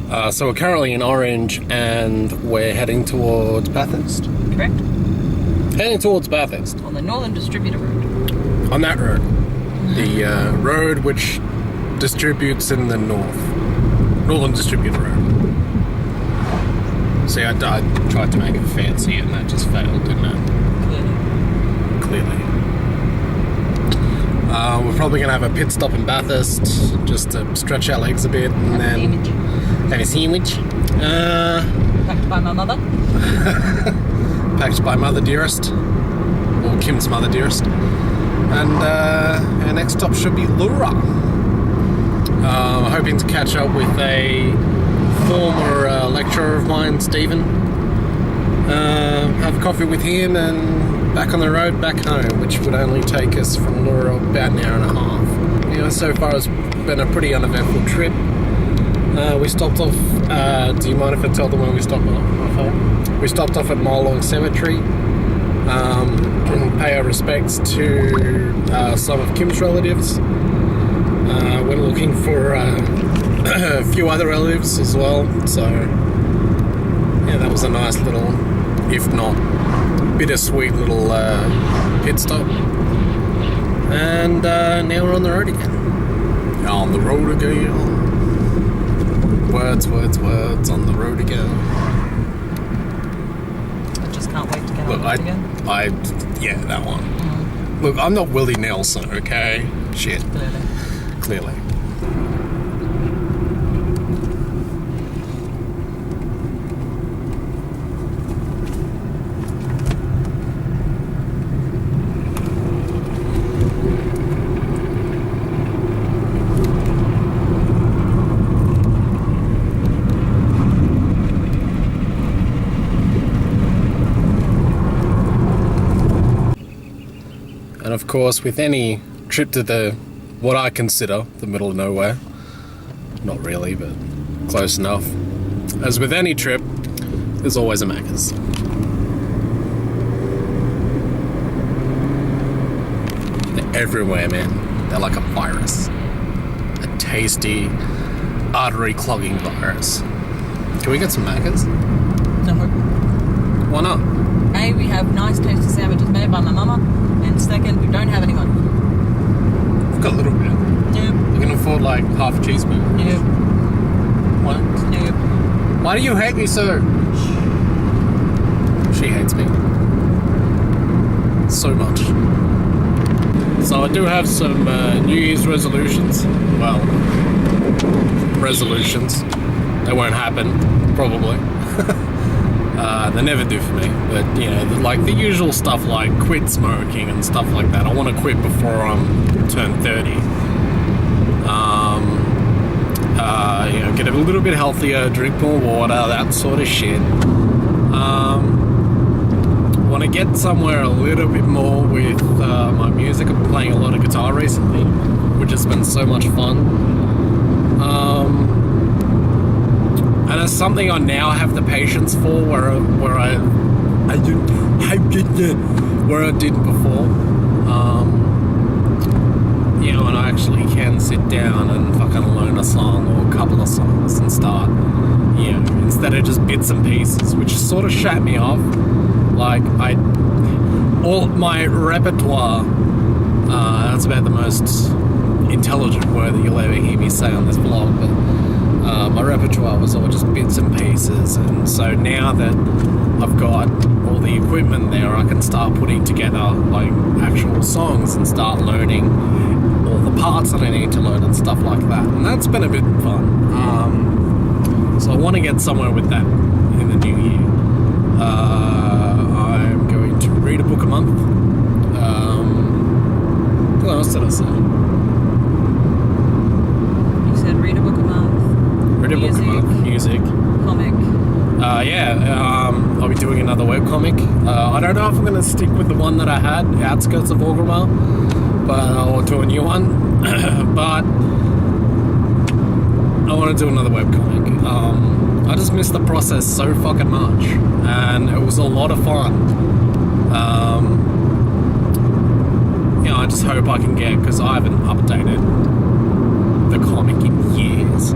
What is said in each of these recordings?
So we're currently in Orange and we're heading towards Bathurst. Correct. Heading towards Bathurst. On the Northern Distributor Road. On that road. The road which distributes in the north. Northern Distributor Road. See, I tried to make it fancy and that just failed, didn't it? Clearly. We're probably going to have a pit stop in Bathurst just to stretch our legs a bit and then have a sandwich. Packed by my mother. Packed by Mother Dearest. Or Kim's Mother Dearest. And our next stop should be Lura. Hoping to catch up with a former lecturer of mine, Stephen. Have a coffee with him and back on the road back home, which would only take us from Lura about an hour and a half. You know, so far it's been a pretty uneventful trip. We stopped off, do you mind if I tell them when we stopped off? We stopped off at Mile Cemetery, pay our respects to some of Kim's relatives. We're looking for a few other relatives as well, so yeah, that was a nice little, if not bittersweet little pit stop. And now we're on the road again. On the road again. Words, on the road again. I just can't wait to get on it again. Yeah, that one. Look, I'm not Willie Nelson, okay? Shit. Clearly. And of course, with any trip to what I consider the middle of nowhere, not really, but close enough, as with any trip, there's always a Maccas. They're everywhere, man. They're like a virus. A tasty, artery-clogging virus. Can we get some Maccas? No. Why not? A, we have nice tasty sandwiches made by my mama. And second, we don't have any money. We've got a little bit. Nope. We can afford like half a cheeseburger. Nope. What? Nope. Why do you hate me so? She hates me. So much. So I do have some New Year's resolutions. Well, resolutions. They won't happen, probably. They never do for me, but you know, like the usual stuff like quit smoking and stuff like that. I want to quit before I'm turned 30. You know, get a little bit healthier, drink more water, that sort of shit. Want to get somewhere a little bit more with my music. I'm playing a lot of guitar recently, which has been so much fun. And it's something I now have the patience for, where I didn't before. You know, and I actually can sit down and fucking learn a song or a couple of songs and start, you know, instead of just bits and pieces, which sort of shut me off. Like all my repertoire. That's about the most intelligent word that you'll ever hear me say on this vlog, but. My repertoire was all just bits and pieces, and so now that I've got all the equipment there, I can start putting together like actual songs and start learning all the parts that I need to learn and stuff like that, and that's been a bit fun. So I want to get somewhere with that in the new year. I'm going to read a book a month. What else did I say? You said read a book a month. Music. Comic. I'll be doing another webcomic. I don't know if I'm going to stick with the one that I had, Outskirts of Orgrimmar, or do a new one. But I want to do another webcomic. I just missed the process so fucking much, and it was a lot of fun. You know, I just hope I can get, because I haven't updated the comic in years.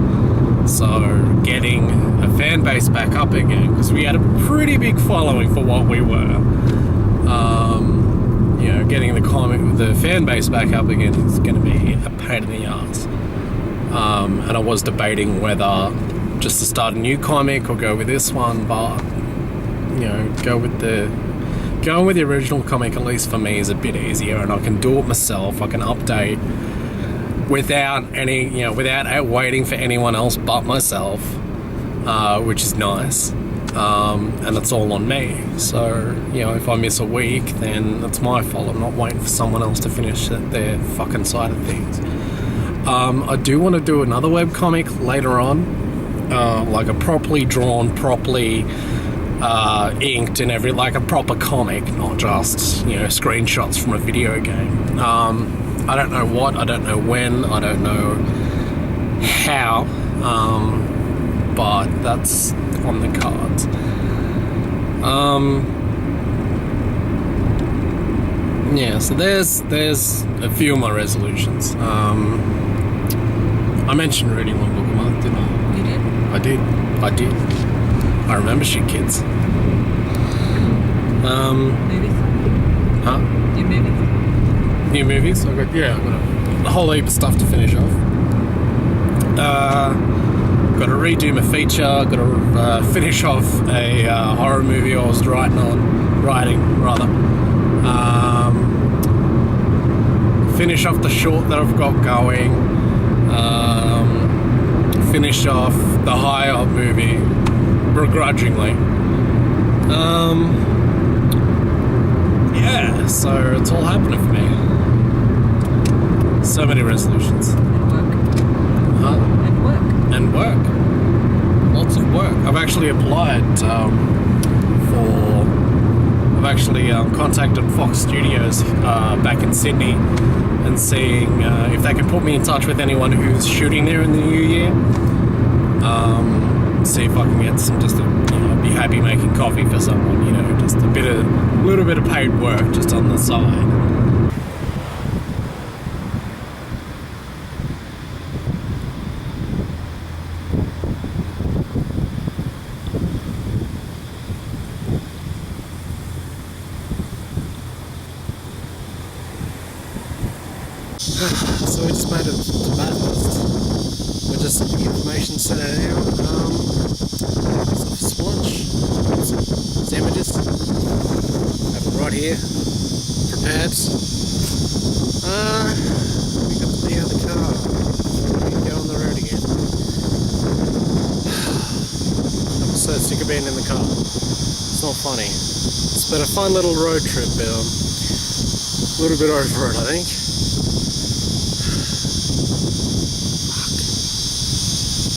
So getting a fan base back up again, because we had a pretty big following for what we were. You know, getting the fan base back up again is going to be a pain in the ass. And I was debating whether just to start a new comic or go with this one, but you know, going with the original comic, at least for me, is a bit easier, and I can do it myself. I can update without waiting for anyone else but myself, which is nice. And it's all on me. So, you know, if I miss a week, then that's my fault. I'm not waiting for someone else to finish their fucking side of things. I do want to do another webcomic later on, like a properly drawn, properly inked and like a proper comic, not just, you know, screenshots from a video game. I don't know what, I don't know when, I don't know how, but that's on the cards. Yeah, so there's a few of my resolutions. I mentioned reading one book a month, didn't I? You did? I did. I remember shit, kids. Movies? Huh? New movies? New movies? I've got a whole heap of stuff to finish off. Got to redo my feature. Got to finish off a horror movie I was writing. Finish off the short that I've got going. Finish off the High Up movie, begrudgingly. Yeah, so it's all happening for me. So many resolutions. And work. Huh? And work. And work. Lots of work. I've actually applied I've actually contacted Fox Studios back in Sydney and seeing if they can put me in touch with anyone who's shooting there in the new year. See if I can get some, just to, you know, be happy making coffee for someone, you know, just a little bit of paid work just on the side. So we just made it to Bathurst. We're just at the information centre now. Some lunch, some sandwiches. Have it right here, prepared. We got to be out of the car. We can go on the road again. I'm so sick of being in the car. It's not funny. It's been a fun little road trip. A little bit over it, I think.